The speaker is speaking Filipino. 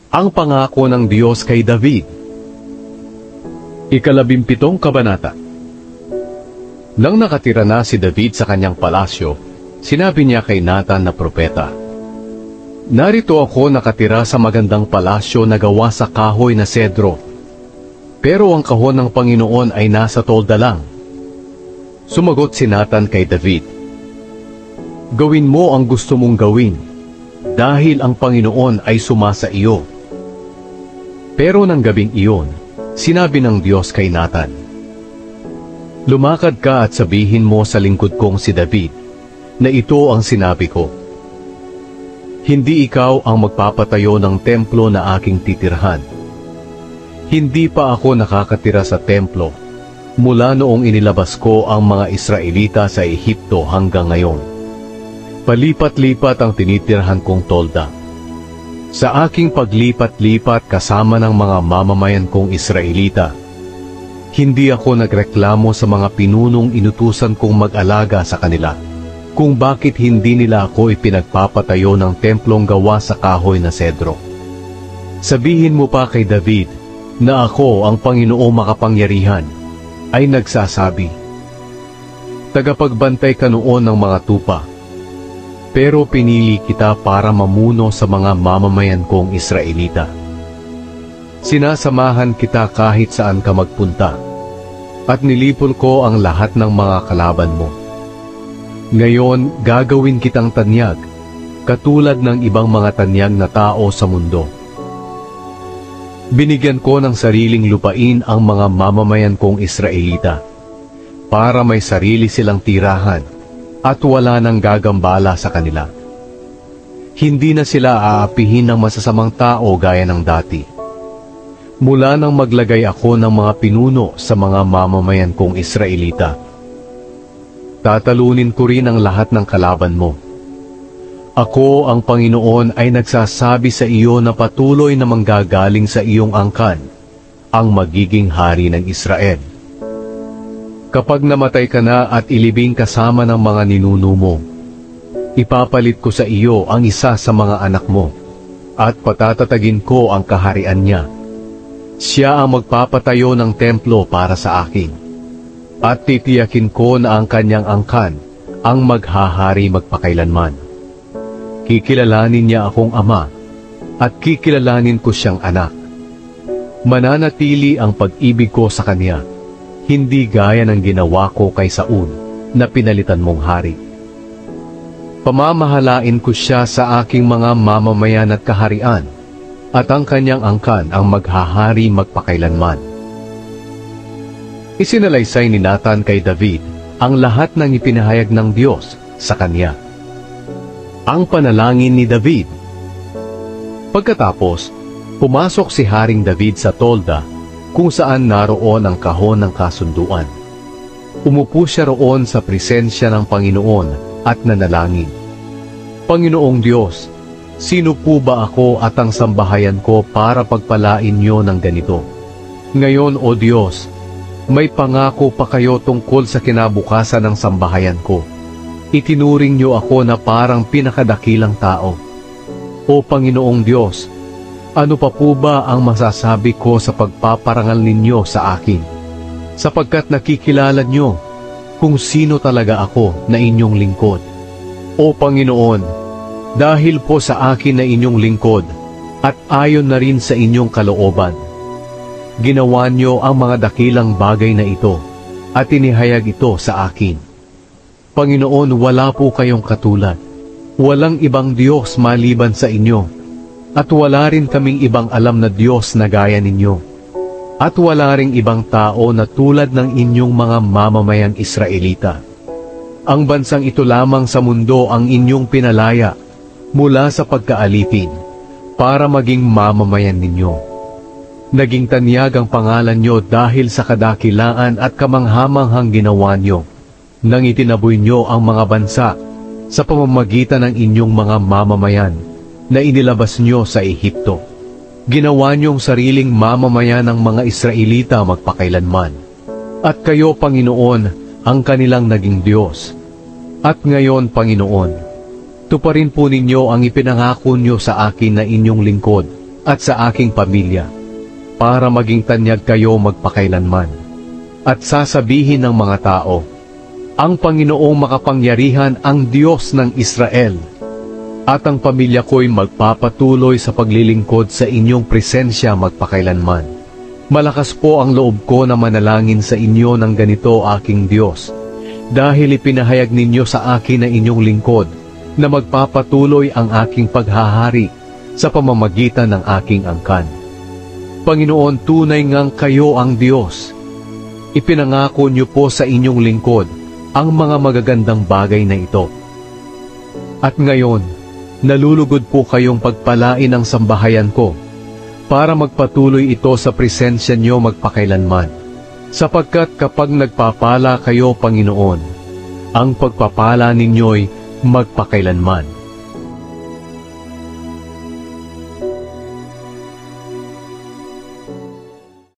Ang pangako ng Diyos kay David. 17 kabanata. Nang nakatira na si David sa kanyang palasyo, sinabi niya kay Nathan na propeta, "Narito ako nakatira sa magandang palasyo na gawa sa kahoy na sedro, pero ang kahon ng Panginoon ay nasa tolda lang." Sumagot si Nathan kay David, "Gawin mo ang gusto mong gawin, dahil ang Panginoon ay sumasa iyo." Pero nang gabing iyon, sinabi ng Diyos kay Nathan, "Lumakad ka at sabihin mo sa lingkod kong si David, na ito ang sinabi ko. Hindi ikaw ang magpapatayo ng templo na aking titirhan. Hindi pa ako nakakatira sa templo, mula noong inilabas ko ang mga Israelita sa Ehipto hanggang ngayon. Palipat-lipat ang tinitirhan kong tolda. Sa aking paglipat-lipat kasama ng mga mamamayan kong Israelita, hindi ako nagreklamo sa mga pinunong inutusan kong mag-alaga sa kanila, kung bakit hindi nila ako ipinagpapatayo ng templong gawa sa kahoy na sedro. Sabihin mo pa kay David na ako, ang Panginoong makapangyarihan, ay nagsasabi, tagapagbantay ka noon ng mga tupa, pero pinili kita para mamuno sa mga mamamayan kong Israelita. Sinasamahan kita kahit saan ka magpunta, at nilipol ko ang lahat ng mga kalaban mo. Ngayon, gagawin kitang tanyag, katulad ng ibang mga tanyag na tao sa mundo. Binigyan ko ng sariling lupain ang mga mamamayan kong Israelita, para may sarili silang tirahan, at wala nang gagambala sa kanila. Hindi na sila aapihin ng masasamang tao gaya ng dati. Mula nang maglagay ako ng mga pinuno sa mga mamamayan kong Israelita, tatalunin ko rin ang lahat ng kalaban mo. Ako, ang Panginoon, ay nagsasabi sa iyo na patuloy na manggagaling sa iyong angkan ang magiging hari ng Israel. Kapag namatay ka na at ilibing kasama ng mga ninuno mo, ipapalit ko sa iyo ang isa sa mga anak mo, at patatatagin ko ang kaharian niya. Siya ang magpapatayo ng templo para sa akin, at titiyakin ko na ang kanyang angkan ang maghahari magpakailanman. Kikilalanin niya akong ama, at kikilalanin ko siyang anak. Mananatili ang pag-ibig ko sa kanya, hindi gaya ng ginawa ko kay Saul na pinalitan mong hari. Pamamahalain ko siya sa aking mga mamamayan at kaharian, at ang kanyang angkan ang maghahari magpakailanman." Isinalaysay ni Nathan kay David ang lahat ng ipinahayag ng Diyos sa kanya. Ang panalangin ni David. Pagkatapos, pumasok si Haring David sa tolda kung saan naroon ang kahon ng kasunduan. Umupo siya roon sa presensya ng Panginoon at nanalangin, "Panginoong Diyos, sino po ba ako at ang sambahayan ko para pagpalain niyo ng ganito? Ngayon, O Diyos, may pangako pa kayo tungkol sa kinabukasan ng sambahayan ko. Itinuring niyo ako na parang pinakadakilang tao. O Panginoong Diyos, ano pa po ba ang masasabi ko sa pagpaparangal ninyo sa akin? Sapagkat nakikilala niyo kung sino talaga ako na inyong lingkod. O Panginoon, dahil po sa akin na inyong lingkod at ayon na rin sa inyong kalooban, ginawa niyo ang mga dakilang bagay na ito at inihayag ito sa akin. Panginoon, wala po kayong katulad. Walang ibang Diyos maliban sa inyo, at wala rin kaming ibang alam na Diyos na gaya ninyo, at wala ring ibang tao na tulad ng inyong mga mamamayang Israelita. Ang bansang ito lamang sa mundo ang inyong pinalaya mula sa pagkaalipin para maging mamamayan ninyo. Naging tanyag ang pangalan nyo dahil sa kadakilaan at kamanghamanghang ginawa nyo, nang itinaboy nyo ang mga bansa sa pamamagitan ng inyong mga mamamayan na inilabas nyo sa Ehipto. Ginawa niyong sariling mamamayan ng mga Israelita magpakailanman. At kayo, Panginoon, ang kanilang naging Diyos. At ngayon, Panginoon, tuparin po ninyo ang ipinangako nyo sa akin na inyong lingkod at sa aking pamilya, para maging tanyag kayo magpakailanman. At sasabihin ng mga tao, ang Panginoong makapangyarihan ang Diyos ng Israel, at ang pamilya ko'y magpapatuloy sa paglilingkod sa inyong presensya magpakailanman. Malakas po ang loob ko na manalangin sa inyo ng ganito, aking Diyos, dahil ipinahayag ninyo sa akin na inyong lingkod na magpapatuloy ang aking paghahari sa pamamagitan ng aking angkan. Panginoon, tunay ngang kayo ang Diyos. Ipinangako niyo po sa inyong lingkod ang mga magagandang bagay na ito. At ngayon, nalulugod po kayong pagpalain ang sambahayan ko para magpatuloy ito sa presensya niyo magpakailanman. Sapagkat kapag nagpapala kayo, Panginoon, ang pagpapala ninyo'y magpakailanman.